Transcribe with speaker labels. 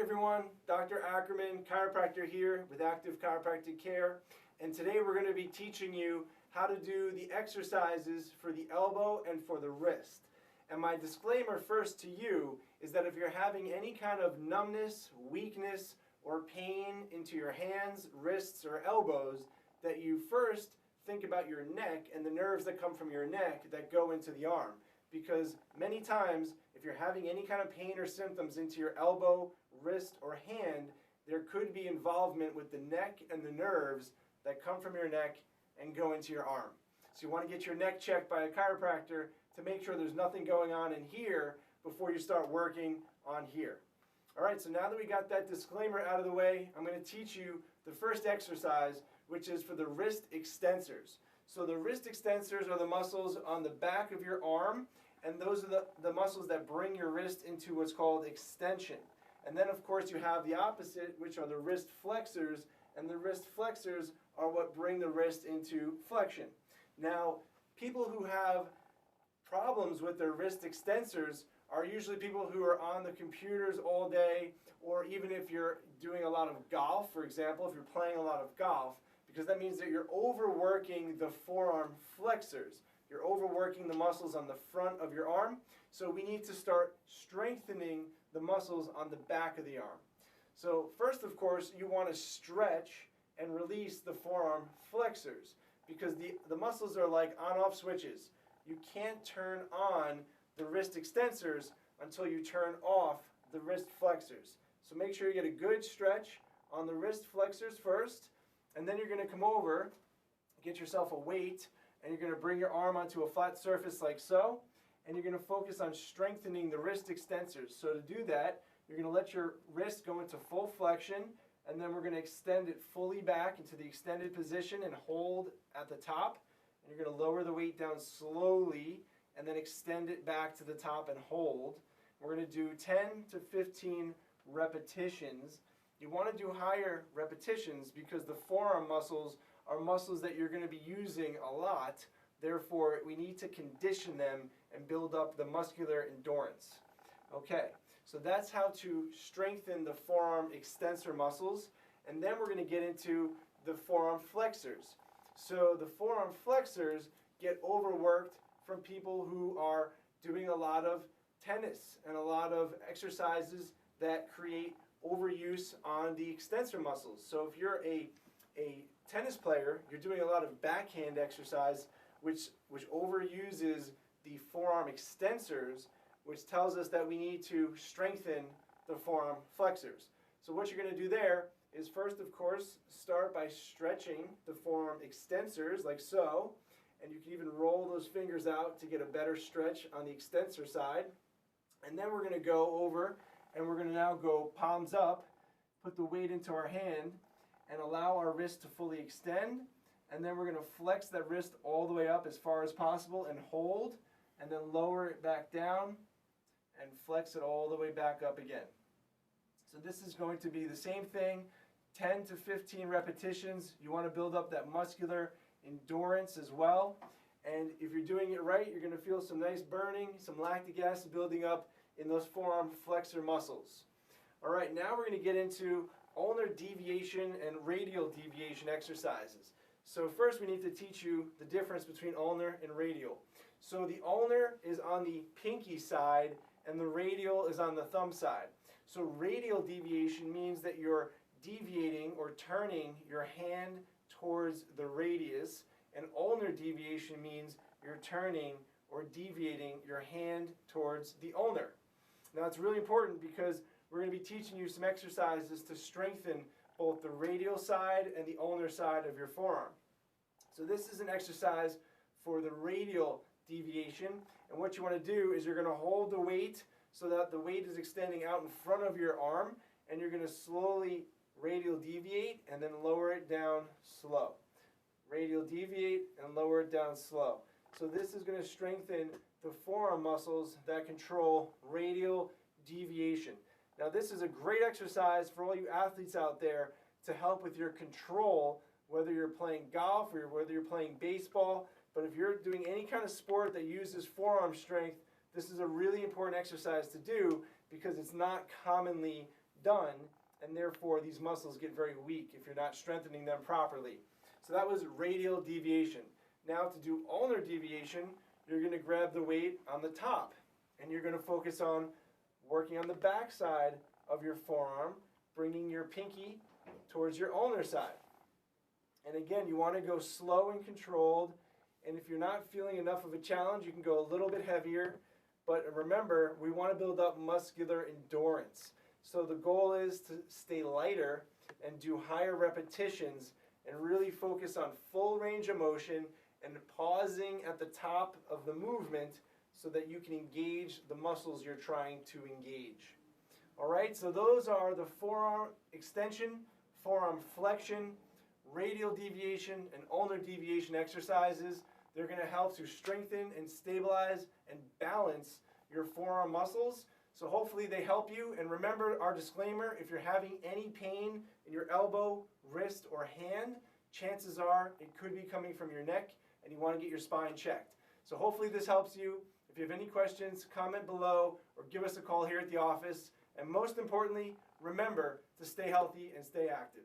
Speaker 1: everyone, Dr. Ackerman, chiropractor here with Active Chiropractic Care, and today we're going to be teaching you how to do the exercises for the elbow and for the wrist. And my disclaimer first to you is that if you're having any kind of numbness, weakness, or pain into your hands, wrists, or elbows, that you first think about your neck and the nerves that come from your neck that go into the arm. Because many times, if you're having any kind of pain or symptoms into your elbow, wrist, or hand, there could be involvement with the neck and the nerves that come from your neck and go into your arm. So you want to get your neck checked by a chiropractor to make sure there's nothing going on in here before you start working on here. Alright, so now that we got that disclaimer out of the way, I'm going to teach you the first exercise, which is for the wrist extensors. So the wrist extensors are the muscles on the back of your arm, and those are the muscles that bring your wrist into what's called extension. And then of course you have the opposite, which are the wrist flexors, and the wrist flexors are what bring the wrist into flexion. Now, people who have problems with their wrist extensors are usually people who are on the computers all day, or even if you're doing a lot of golf, for example, if you're playing a lot of golf, because that means that you're overworking the forearm flexors. You're overworking the muscles on the front of your arm, so we need to start strengthening the muscles on the back of the arm. So first, of course, you want to stretch and release the forearm flexors, because the muscles are like on-off switches. You can't turn on the wrist extensors until you turn off the wrist flexors. So make sure you get a good stretch on the wrist flexors first, and then you're going to come over, get yourself a weight, and you're going to bring your arm onto a flat surface like so, and you're going to focus on strengthening the wrist extensors. So to do that, you're going to let your wrist go into full flexion, and then we're going to extend it fully back into the extended position and hold at the top, and you're going to lower the weight down slowly, and then extend it back to the top and hold. We're going to do 10 to 15 repetitions. You want to do higher repetitions because the forearm muscles are muscles that you're going to be using a lot. Therefore, we need to condition them and build up the muscular endurance. Okay, so that's how to strengthen the forearm extensor muscles. And then we're going to get into the forearm flexors. So the forearm flexors get overworked from people who are doing a lot of tennis and a lot of exercises that create overuse on the extensor muscles. So if you're a tennis player, you're doing a lot of backhand exercise which overuses the forearm extensors, which tells us that we need to strengthen the forearm flexors. So what you're going to do there is first, of course, start by stretching the forearm extensors like so, and you can even roll those fingers out to get a better stretch on the extensor side. And then we're going to go over and we're going to now go palms up, put the weight into our hand, and allow our wrist to fully extend. And then we're going to flex that wrist all the way up as far as possible and hold, and then lower it back down and flex it all the way back up again. So this is going to be the same thing, 10 to 15 repetitions. You want to build up that muscular endurance as well. And if you're doing it right, you're going to feel some nice burning, some lactic acid building up in those forearm flexor muscles. Alright, now we're going to get into ulnar deviation and radial deviation exercises. So first we need to teach you the difference between ulnar and radial. So the ulnar is on the pinky side and the radial is on the thumb side. So radial deviation means that you're deviating or turning your hand towards the radius, and ulnar deviation means you're turning or deviating your hand towards the ulnar. Now it's really important because we're going to be teaching you some exercises to strengthen both the radial side and the ulnar side of your forearm. So this is an exercise for the radial deviation, and what you want to do is you're going to hold the weight so that the weight is extending out in front of your arm, and you're going to slowly radial deviate and then lower it down slow. Radial deviate and lower it down slow. So this is going to strengthen the forearm muscles that control radial deviation. Now this is a great exercise for all you athletes out there to help with your control, whether you're playing golf or whether you're playing baseball. But if you're doing any kind of sport that uses forearm strength, this is a really important exercise to do because it's not commonly done, and therefore these muscles get very weak if you're not strengthening them properly. So that was radial deviation. Now to do ulnar deviation, you're going to grab the weight on the top, and you're going to focus on working on the back side of your forearm, bringing your pinky towards your ulnar side. And again, you want to go slow and controlled, and if you're not feeling enough of a challenge, you can go a little bit heavier. But remember, we want to build up muscular endurance. So the goal is to stay lighter and do higher repetitions and really focus on full range of motion and pausing at the top of the movement so that you can engage the muscles you're trying to engage. All right, so those are the forearm extension, forearm flexion, radial deviation, and ulnar deviation exercises. They're going to help to strengthen and stabilize and balance your forearm muscles. So hopefully they help you. And remember our disclaimer, if you're having any pain in your elbow, wrist, or hand, chances are it could be coming from your neck and you want to get your spine checked. So hopefully this helps you. If you have any questions, comment below or give us a call here at the office. And most importantly, remember to stay healthy and stay active.